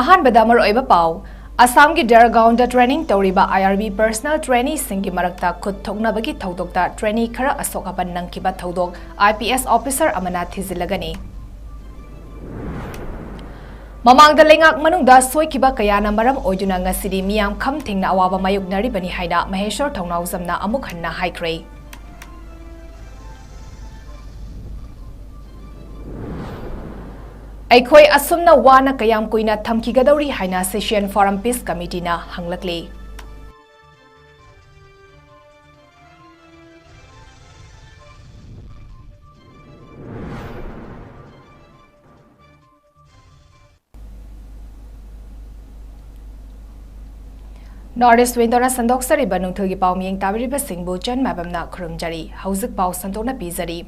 अहानबदा मरोइबा पाउ असम की डेरगांव ट्रेनिंग तौरीबा IRB पर्सनल ट्रेनी सिंह की मरक्ता खुद थोकनबगी थौदोकता ट्रेनी खरा असोकपन नंकिबा थौदोक IPS ऑफिसर अमना थिजिलगनी ममांगदा लेंगाक मनुंगदा सोइखिबा कयाना मरम ओइदुना ngasidi मियाम खम थेंगना अवाबा मायुकनारिबनी हाइना महेश्वर थौनाउजमना अमुक हन्ना हाइख्रे अखोई असुमना वाना कयाम कुइना थमखिगदौरी हाइना सेशन फोरम पीस कमिटीना हंगलकले नॉर्थ ईस्ट विंडोना संदोक्सरिबा नुंथुगी पाउमियंग ताबिरिबा सिंहबु ꯆꯟꯃꯥꯏꯕꯝꯅ खुरुमजरी हौजिक पाउ संतोना पीजरी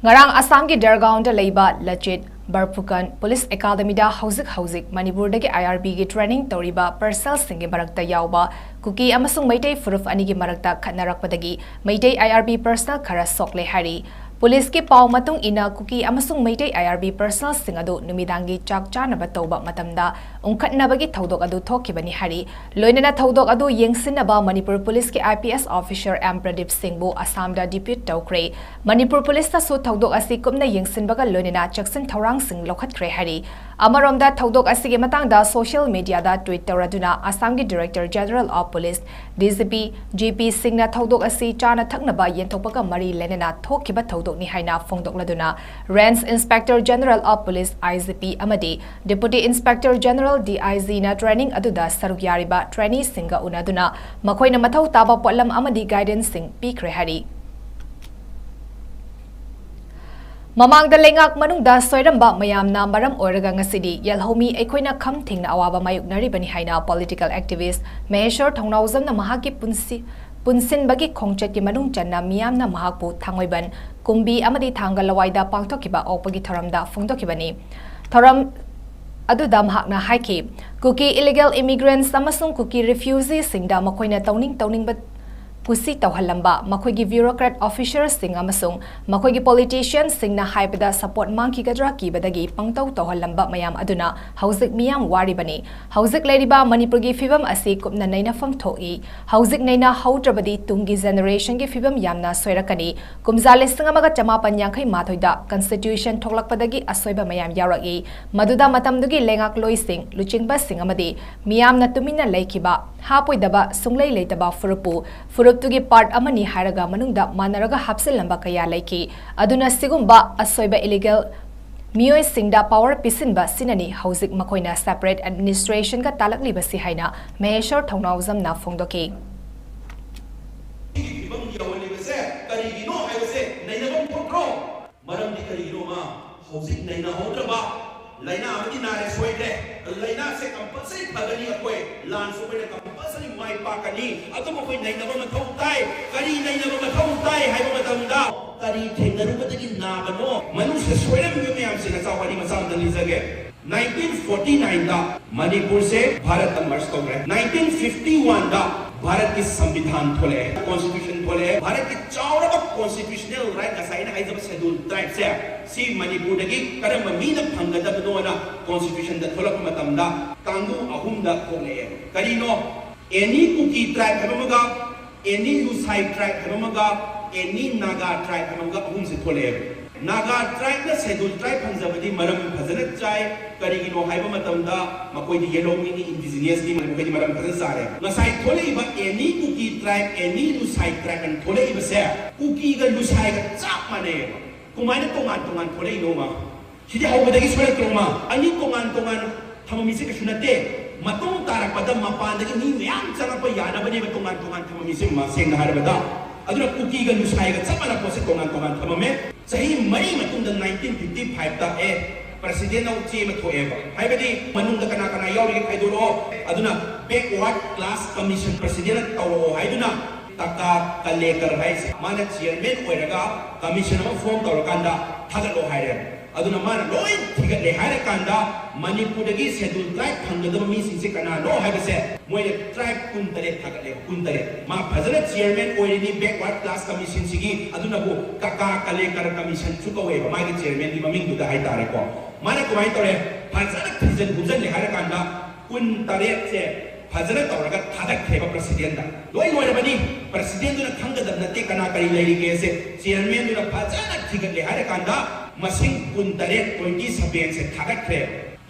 ngarang asam ki dergaon da leiba lachit barpukan police academy da hauzik manipur da ki IRB ki training toriba persal singi marakta yauba kuki amasung maitai furuf ani ki marakta khatnarakpadagi maitai IRB personal khara sokle hari police ki paw matung ina kuki amasung maitai IRB personal sing adu numidangi chak chanaba tawba matamda ungkhatnabagi thodok adu thokibani hari loinana thodok adu yengsinaba manipur police ki IPS officer M Pradip Singh bu Assam da deputy tawkre manipur police ta su thodok asi kumna yengsinbaga loinana chaksin thorang sing lokhatkre hari amaromda thodok asi ki matangda social media da tweet tawraduna Assam ki director general of police DCP GP Singh na thodok asi chana thaknaba yenthokpaga mari lenena thokiba thodok ni haina phongdokladuna Range Inspector General of Police IGP amadi Deputy Inspector General DIG na training aduda saruk yariba trainee singa unaduna makhoina mathau taba potlam amadi guidance sing pikre hari Mamangda lengak manungda soiramba mayamna maram oiraga ngasidi yelhomi ekhoina kham thingna awaba mayuknari bani haina political activist Meheshwar Thongnauzamna mahaki punsin bagi khongchat ki manung channa miyamna mahakpu thangoiban kumbi amadi thangal lawaida pangthokiba opagi thoramda phongdokibani thoram aduda mahakna haiki kuki illegal immigrants amasung kuki refugees singda makhoina tawning pusi tawhalamba makhoigi bureaucrat officers sing amasung makhoigi politicians singna haibada support mangki gadra kibadagi pangtaw tawhalamba mayam aduna hauzik miyam waribani hauzik leriba manipur gi fibam asi kupna naina fam thoki hauzik naina haudrabadi tungi generation gi fibam yamna soirakani kumjale singamaga chamapan yankhai mathoida constitution thoklakpadagi asoiba mayam yaragi maduda matamdugi lengak loi sing luchingba sing amadi miyamna tumina laikhiba hapoidaba sunglei leitaba furup tugi part amani haraga manungda manaraga hapsilamba kaya laiki aduna sigumba asoiba illegal miyoi singda power pisinba sinani hauzik makoina separate administration ka talakliba si haina Meheshwar Thongnauzam na phongdoki Laina amati nare soide laina se compulsory phagani akoi lan soide compulsory mai pakani atuma koi naina ba mathau tai kari naina ba mathau tai haiba matamda kari thengnaru badagi na bano manusya soide mi am se na sawani masam dali jage 1949 da manipur se bharat emerge kore 1951 da Bharat की संविधान थोले constitution थोले Bharat की चावड़ा का constitutional right assign है जब schedule tribe से सी मणिपुर दगी करम मीन फंगदा बदोना कॉन्स्टिट्यूशन द थोलक मतमदा कांगू अहुम द थोले करीनो एनी कुकी ट्राइब हमगा एनी लुसाई ट्राइब हमगा एनी नागा ट्राइब हमगा अहुम से थोले नागा ट्राइब न शेड्यूल ट्राइब फंजबदी मरम फजन चाय करीगिनो हाइबा मतमदा मकोइदी येलो मिनी इंडिजिनियस की मकोइदी मरम फजन सारे नसाई थोले इबा any Kuki tribe any Lushai tribe and थोले इबा से कुकी ग लुसाई ग चाप माने कुमाइने तोंगान थोले इनोमा सिदि हाउबदगी सोले तोमा अनि तोंगान थममिसे कसुनते मतों तारकपद मपानदगी नि मयाम चंगप यानबने तोंगान थममिसे मा सेंग हारबदा अदुना कुकी ग लुसाई ग चपना पोसे तोंगान थममे सही मई मतुंद 1955 ता ए president of चे में थोएबा हाइबदी मनुंग द कना यावरी खाइदोरो अदुना backward class commission president तवरो हाइदुना तका कलेकर हाइस माने चेयरमैन ओइरगा कमिशन अमा form तवरकांदा थागलो हाइरे aduna mana loi thigat le haira kanda manipur dagi schedule tribe phangdaba mi sing se kana no ha base moi tribe kuntare thagat le kuntare ma phajana chairman oirini backward class commission sigi aduna bu kaka kalekar commission chu kawe ma gi chairman di maming du da hai tare ko mana ko mai tore phajana thijan bujan le haira kanda kuntare se phajana tawraga thadak theba president da loi bani president na khangda nate kana kari leiri ke se chairman na phajana thigat le haira kanda masing kuntare 27 se thagat the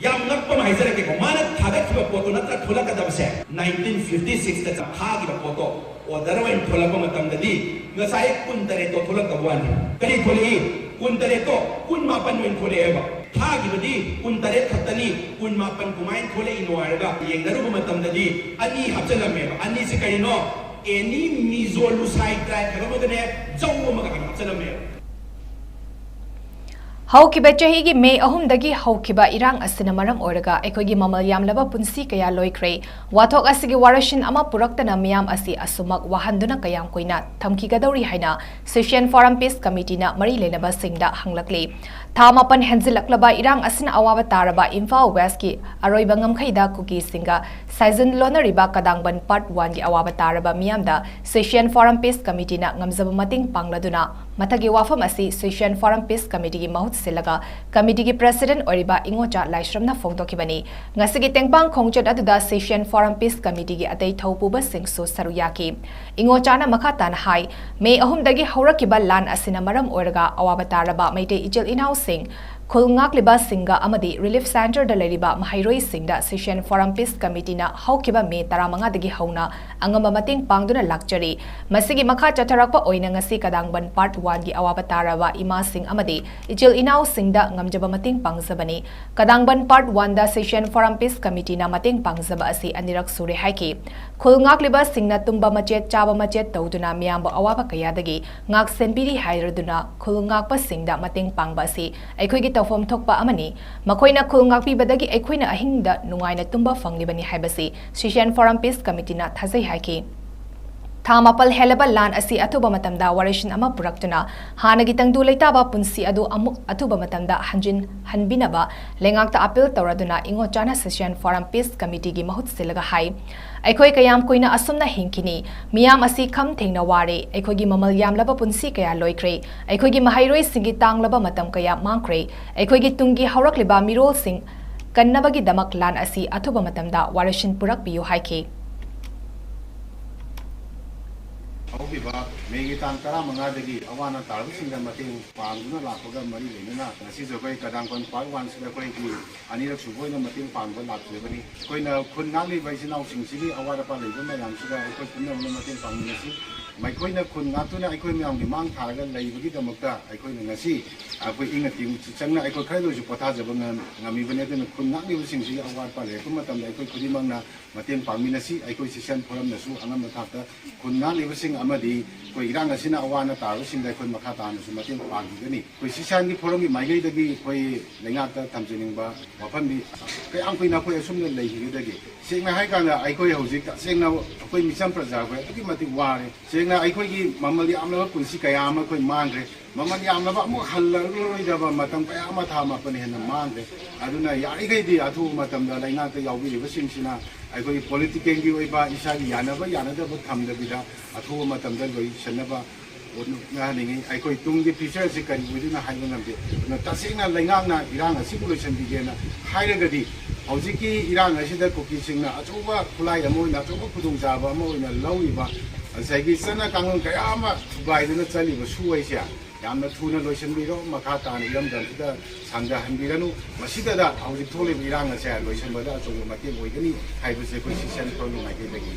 yam ngakpa mai jare ke mana thagat thiba poto natra thola ka dabse 1956 da khagi ba poto order wa thola ba matam da di ngasai kuntare to thola ka wan kali tholi kuntare to kun ma pan wen thole ba khagi ba di kuntare khatani kun ma pan kumai thole inwar ga yeng daru ba matam da di ani hapchala me ba ani se kai no any mizolu side track ka ba ne jawu ma ka hapchala me Haukiba chahi May ahumdagi haukiba irang asina maram oraga ekogi mamal yamlaba punsi kaya loikre wathok asigi warashin ama puraktana miyam asi asumak wahanduna kayam koina thamki gadori haina Session Forum Peace Committee na mari lenaba singda hanglakli thamapan henzilaklaba irang asina awaba taraba Imphal West ki aroiba ngamkhaida kuki singa Season lonariba kadangban part 1 gi awaba taraba miyamda Session Forum Peace Committee na ngamzaba mating pangladuna mathagi wafam asi Session Forum Peace Committee gi mahut silaga committee gi president oriba 𝐂𝐲𝐰𝐬 na phongdokibani ngasigi tengpang khongchat aduda Session Forum Peace Committee gi atei thaupuba singsu saruyaki 𝐂𝐲 na makhatan hai May ahumdagi haurakiba lan asina maram oraga awaba taraba maite ijil inau sing khulngakliba singa amadi relief center da leriba mahairoi singda Session Forum Peace Committee na haukiba May 15 dagi hauna angamba mating pangduna lakchari masigi makha chatharakpa oina ngasi kadangban part 1 gi awaba taraba ima sing amadi ijil inau singda ngamjaba mating pangjabani kadangban part 1 da Session Forum Peace Committee na mating pangjaba asi anirak sure haiki khulngakliba singna tumba machet chaba machet tawduna miyamba awaba kayadagi ngak senbiri hairaduna khulngakpa singda mating pangba asi aikhoigi tawfom thokpa amani makoina khulngakpi badagi aikhoina ahingda nungaina tumba fanglibani haibasi Session Forum Peace Committee na thazai haiki Thamapal helaba lan asi atuba matamda warishin ama puraktuna hanagi tangdu leitaba punsi adu amuk atuba matamda hanbinaba lengakta appeal tawraduna 𝐂𝐲𝐻 Session Forum Peace Committee gi mahut silaga hai aikoi kayam koina asumna hingkini miyam asi kham thengna ware aikoi gi mamal yamlaba punsi kaya loikre aikoi gi mahairoi singi tanglaba matam kaya mangkre aikoi gi tungi haurakliba mirol sing kannabagi damak lan asi atuba matamda warishin purak biyu haike Haukiba May tang tara mangadagi awana tarbusinga mating panguna lakoga mari lenana ngasi jogoi kadangkon part 1 sida koi ki anirak suboina mating pangba lakjebani koina khunngakli baisina usingsigi awara pa leiba mayam sida koi punna mating pangminasi maikoina khunngakuna aikoi mayamgi mang tharaga leibagi damakta aikoina ngasi akoi inga tim changna aikoi khailo ju pothajaba ngami bane den khunngakli usingsigi awara pa le kumatamda aikoi khudimangna mating pangminasi aikoi Session Forum nasu angam thakta khunngakli using amadi koi irang asina awana taru singda koi makha tan su mating pangigani koi Session gi forum gi maigai dagi koi lengakta tamjeningba wafambi kai angkoina koi asumna leihigidagi sengna hai kana aikoi hojik sengna koi misam praja koi agi mati ware sengna aikoi gi mamali amla punsi kaya ama koi mangre mamali amla ba mu hallaroi matam kaya ama thama pani hena mangre aduna yarigai di athu matam da lengakta yawbi basingsina aikoi political gi oiba isagi yanaba yanadaba thamdabida athu matamda loi sanaba ngani aikoi tungdi future se kan widina haino nambe na tasingna lengangna irang asibu loisanbigena hairagadi hojiki irang asida koki singna achuba khulai amoina achuba khudung jaba amoina loiba asagi sana kangon kaya ama baiduna chaliba suwaisia yamna thuna loisanbiro makha tan ilamdam sida sangga hanbiranu masida da hojik thole irang ase loisanbada achuba mate moigani haibuse ko Session Forum ngai dagi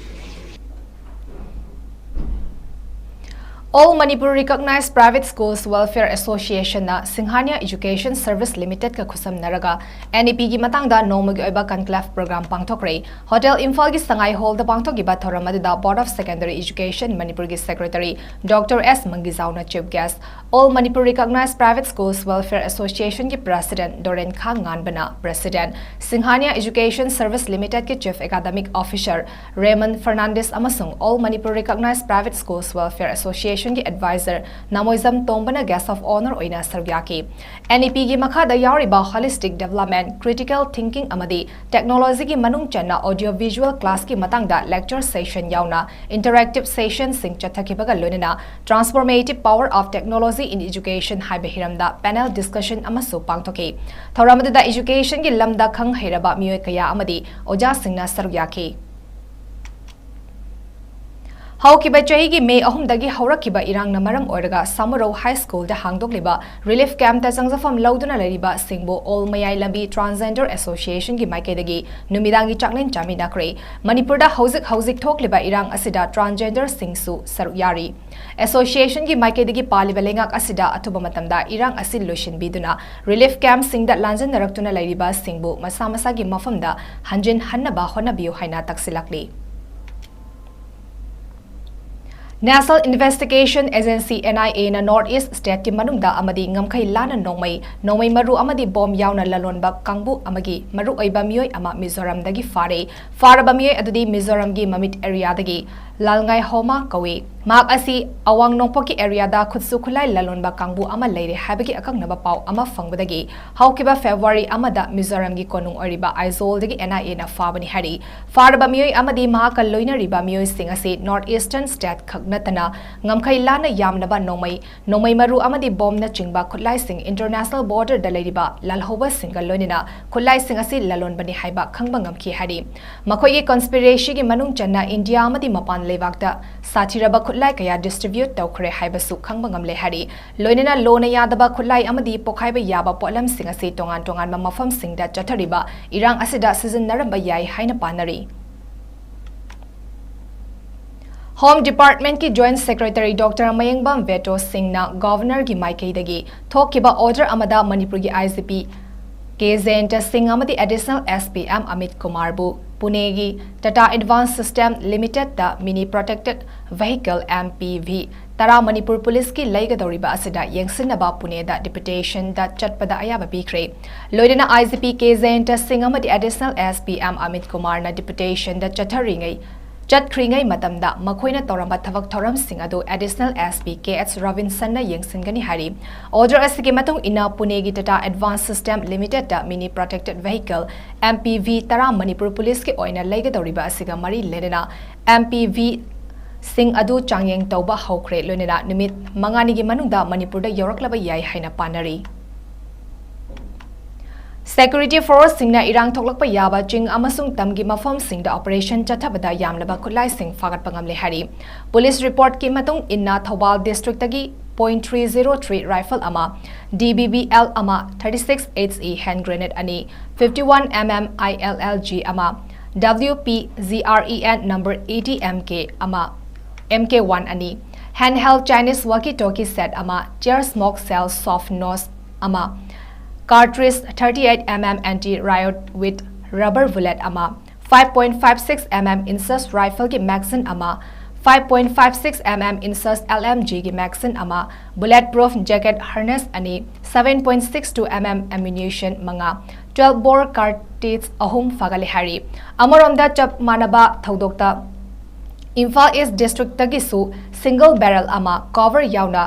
All Manipur Recognized Private Schools Welfare Association na Singhania Education Service Limited ka khusam naraga NEP gi matangda nomagi oiba conclave program pangthokre Hotel Imphal gi sangai hall da pangthoki ba thoramada Board of Secondary Education Manipur gi Secretary Dr. S. Mangizaw na chief guest All Manipur Recognized Private Schools Welfare Association ki President Doren Khang Nganbana President Singhania Education Service Limited ki Chief Academic Officer Raymond Fernandez amasung All Manipur Recognized Private Schools Welfare Association Education ki advisor Namoizam Tombana Guest of Honor oina sargyaki. NEP gi makhada yauriba holistic development, critical thinking amadi technology ki manung channa audio visual class ki matangda lecture session yauna interactive session sing chathakibaga loinina transformative power of technology in education haiba hiramda panel discussion amasu pangthoki. Thoramada education ki lamda khang heiraba miyoi kaya amadi oja singna sarugyaki. Haukiba chahi May ahumdagi haurakiba irang na maram oiraga Samaro High School da hangdokliba relief camp ta changjafam lauduna lariba singbo All Mayai Lambi Transgender Association gi maikedagi numidangi chaklen chaminakre Manipur da hauzik thokliba irang asida transgender singsu sarukyari Association gi maikedagi paliba lengak asida atuba matamda irang asil lotion biduna relief camp singda lanjan naraktuna lariba singbo masa gi mafamda hanjin hannaba honabiu haina taksilakli National Investigation Agency NIA na Northeast State ki manungda amadi ngamkai lana nongmai maru amadi bom yauna lalonba kangbu amagi maru oiba miyoi ama Mizoram dagi faraba miyoi adudi Mizoram gi mamit area dagi lalngai homa kawi mak asi awang nongpoki area da khutsu khulai lalonba kangbu ama leire habagi akang naba pau ama fangbadagi haukiba February amada Mizoram gi konung oriba Aizol dagi NIA na fabani hari faraba miyoi amadi mahakal loina riba miyoi sing asi Northeastern State natana ngamkai lana yamnaba nongmai maru amadi bom na chingba khulai sing international border da leiriba lalhoba singal loinina khulai sing asi lalon bani haiba khangba ngamki hari makhoi gi conspiracy gi manung channa India amadi mapan lebakta sathiraba khulai kaya distribute tawkhre haiba su khangba ngamle hari loinina lona yadaba khulai amadi pokhaiba yaba polam sing asi tongan ma mafam singda chathariba irang asida season naramba yai haina panari Home Department ki Joint Secretary Dr. MAIBAM Veto Singh na Governor ki Maikaidagi thokiba order amada Manipur ki IGP 𝐂𝐲𝐸𝐻 amadi Additional SPM Amit Kumar bu Pune ki Tata Advanced System Limited da Mini Protected Vehicle MPV Tara Manipur Police ki laigadoriba asida yengsinaba Pune da deputation da chatpada ayaba bikre loidena IGP 𝐂𝐲𝐸𝐻 amadi Additional SPM Amit Kumar na deputation da chatharingai Chatkringai matamda makhoina toramba thavak thoram sing adu Additional SP 𝐾𝐻 Robinson na yengsingani hari order asigi matung ina Pune gi Tata Advanced System Limited da Mini Protected Vehicle MPV Tara Manipur Police ki oina laigadoriba asiga mari lenena MPV sing adu changyeng tauba haukhre loinena numit mangani gi manungda Manipur da yoraklaba yai haina panari Security Force singna irang thoklakpa yaba ching amasung tamgi mafam singda operation chathabada yamlaba khulai sing fagat pangamle hari police report ki matung inna Thobal district tagi .303 rifle ama DBBL ama 36 HE hand grenade ani 51 mm ILLG ama WPZREN number 80 MK ama MK1 ani handheld Chinese walkie-talkie set ama chair smoke cell soft nose ama cartridge 38 mm anti-riot with rubber bullet ama 5.56 mm insert rifle ki magazine ama 5.56 mm insert LMG ki magazine ama bulletproof jacket harness ani 7.62 mm ammunition manga 12 bore cartridge ahum fagale hari amoromda chap manaba thodokta Imphal East District tagisu single barrel ama cover yauna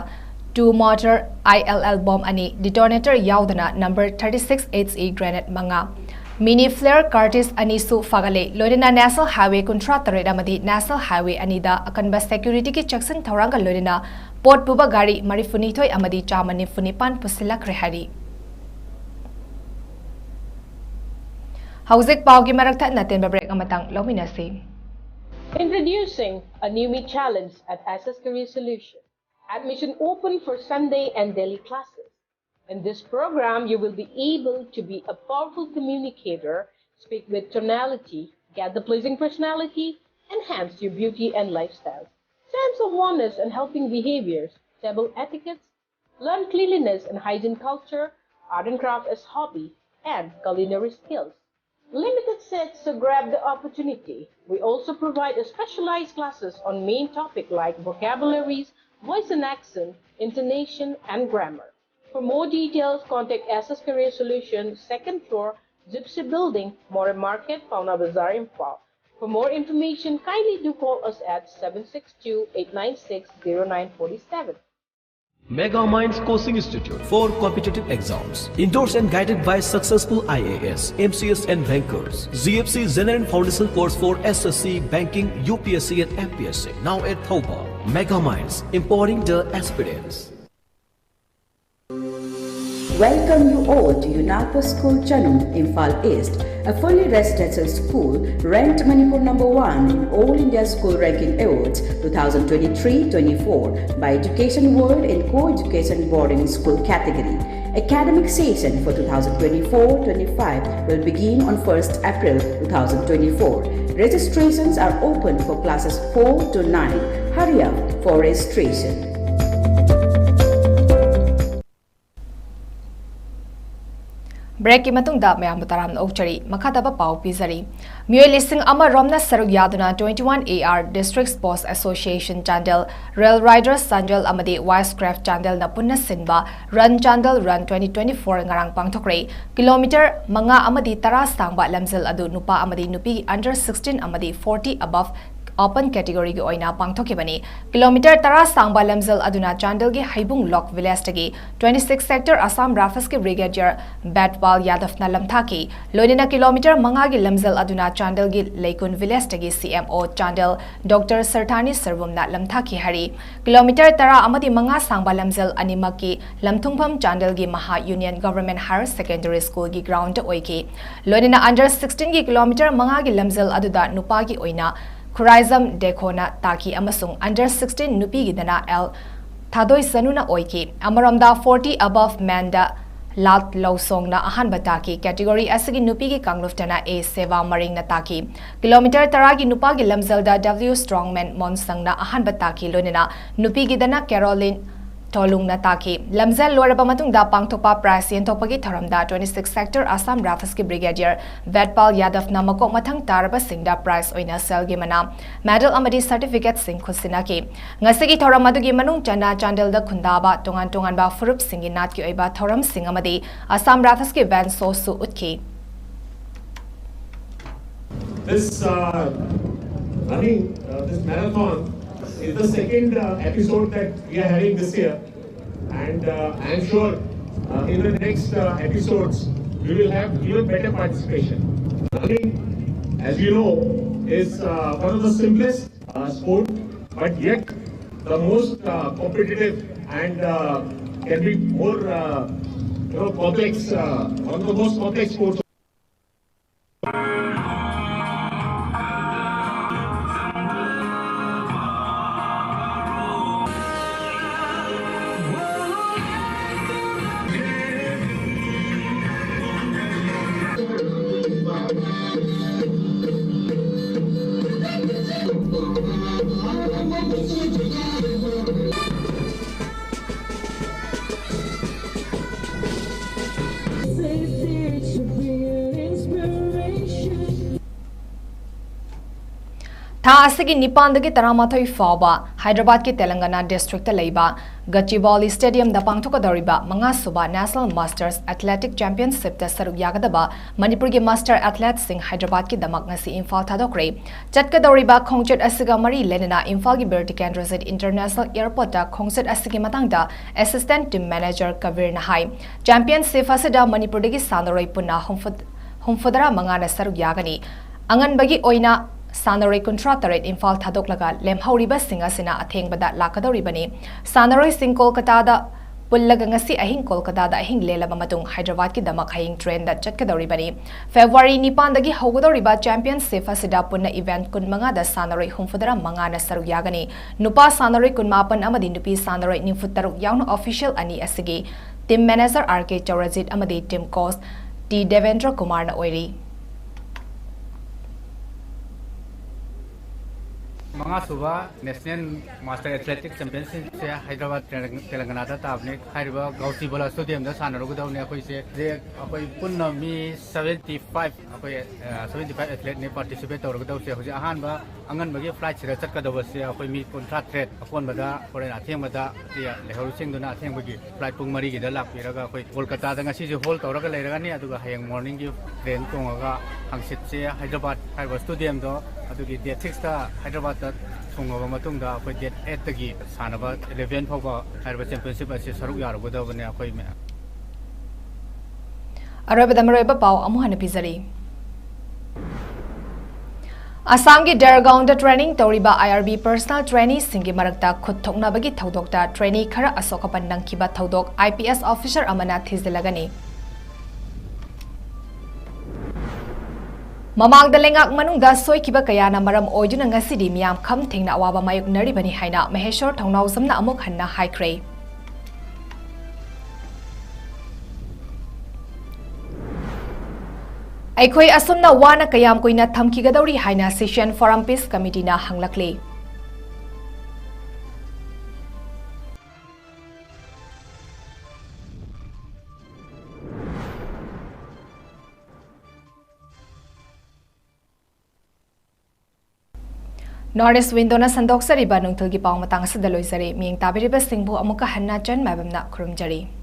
2 mortar ILL bomb ani detonator yaudana number 36 HE grenade manga mini flare cartridge ani su fagale loidena National Highway kuntra tare amadi National Highway ani da akanba security ki checkson thoranga loidena port puba gari marifuni thoi amadi chamani funipan pusilak rehari Hauzik paugi marakta naten break amatang lominasi Introducing a new challenge at SS Career Solution. Admission open for Sunday and daily classes. In this program, you will be able to be a powerful communicator, speak with tonality, get the pleasing personality, enhance your beauty and lifestyle, sense of oneness and helping behaviors, table etiquettes, learn cleanliness and hygiene culture, art and craft as hobby, and culinary skills. Limited sets, so grab the opportunity. We also provide a specialized classes on main topic like vocabularies, voice and accent, intonation, and grammar. For more details, contact SS Career Solution, 2nd floor, Gypsy Building, More Market, Pauna Bazaar, Imphal. For more information, kindly do call us at 762-896-0947. Mega Minds Coaching Institute for competitive exams, endorsed and guided by successful IAS, MCS and rankers. ZFC General Foundation course for SSC, Banking, UPSC and FPSC. Now at Thoba. Mega Minds, empowering the aspirants. Welcome you all to UNAPO School Chanum, Imphal East, a fully residential school ranked Manipur #1 in All India School Ranking Awards 2023-24 by Education World in Co-Education Boarding School category. Academic session for 2024-25 will begin on 1st April 2024. Registrations are open for classes 4 to 9. Hurry up for registration. Break ki matungda mayam taram okchari makhataba pau pizari myoy listing ama romna saruk yaduna 21 AR District Sports Association Chandel Rail Riders Chandel amadi Wisecraft Chandel na punna sinba Run Chandel Run 2024 ngarang pangthokre kilometer manga amadi tara sangba lamzel adu nupa amadi nupi under 16 amadi 40 above open category gi oina pangthokibani kilometer tara sangba lamzel aduna Chandel gi Haibung Lock Village tagi 26 sector Assam Rifles ki Brigadier Batwal Yadav na lamthaki loinina kilometer manga gi lamzel aduna Chandel gi Laikun Village tagi CMO Chandel Dr. Sarthani Sarvum na lamthaki hari kilometer tara amadi manga sangba lamzel animaki lamthungpham Chandel gi Maha Union Government Higher Secondary School gi ground oiki loinina under 16 gi kilometer manga gi lamzel aduda nupa gi oina 𝐋𝐢𝐯𝐬 dekona taki amasung under 16 nupi gidana L thadoi sanuna oiki amaromda 40 above manda lat lawsong na ahan bataki category asigi nupi gi kangluftana A seva maring na taki kilometer taragi nupa gi lamzelda W strongman monsang na ahan bataki lonina nupi gidana Caroline Tolung na taki lamzel loraba matungda pangthokpa prize yentokpagi thoramda 26 sector Assam Rifles ki Brigadier Batpal Yadav na makok mathang taraba singda prize oina selgi mana medal amadi certificate sing khusinaki ngasigi thoram adugi manung chana Chandel da khundaba tongan tongan ba furup singi nat ki oiba thoram sing amadi Assam Rifles ki van sosu utki This this marathon is the second episode that we are having this year, and I am sure in the next episodes we will have even better participation. Running, as you know, is one of the simplest sport, but yet the most competitive and can be more complex, one of the most complex sports. Tha asigi nipandagi taramathoi fawba Hyderabad ki Telangana district ta leiba 𝐶𝐤𝐰𝐬 Stadium da pangthokadoriba manga suba National Masters Athletic Championship ta saruk yagadaba Manipur gi Master Athletes sing Hyderabad ki damak ngasi Imphal thadokre chatkadoriba khongchet asiga mari lenina Imphal gi Bertican Transit International Airport ta khongchet asigi matangda Assistant Team Manager Kabir Nahai Championship asida Manipur dagi sanaroi punna humfudara manga na saruk yagani anganbagi oina Sanaroi contractorate Imphal Thadoklaga lemhauriba singasina athengba lakadoribani Sanaroi sing Kolkata da pullaga ngasi ahing Kolkata da ahing lelaba matung Hyderabad ki damak haying train da chatkadoribani February 9 dagi haugadoriba championship asida punna event kun manga da Sanaroi humfudara manga na saruk yagani nupa Sanaroi kun mapan amadi nupi Sanaroi nimfutaruk yauna official ani asigi team manager 𝐻𝐿 amadi team coach T Devendra Kumar na oiri Mangasuba National Master Athletic Championship se Hyderabad Telangana ta apne haiba Gausi Bola Stadium da sanarugudaw ne akoi se je akoi punna mi 75 akoi 75 athlete ne participate tawrugudaw se hoje ahan ba angan bagi flight sira chatkadaw se akoi mi 53 akon bada foreign atheng bada ya leharu sing duna atheng bagi flight pung mari gi da lakpiraga akoi Kolkata da ngasi je hol tawraga leiraga ni aduga hayang morning gi train tongaga hangsit se Hyderabad haiba stadium do adugi date 6 ta Hyderabad da thungaba matungda akoi date 8 tagi sanaba 11 phawba haiba championship ase saruk yarugudawne akoi me Arabada Mareba Pau Amuhana Pizari Asamgi Dergaon da training Toriba IRB personal trainee Singi Marakta Kuthokna Bagi Thaudokta trainee Khara Asokapan Nangkiba Thaudok IPS officer Amana Thizilagani Mamang da lengak manungda soikiba kayana maram oiduna ngasidi miyam kham thengna awaba mayuk naribani haina Maheshwar 𝐻𝐸𝐯𝐚𝐝 amuk hanna haikre Aikhoi asumna wana kayam koina thamkigadori haina session forum peace committee na hanglakle Northeast Windona Sandok Sariba Nungthulgi Pau Matang Sadaloisari Ming Tabiriba Singbu Amuka Hanna Jan Mabamna Kurumjari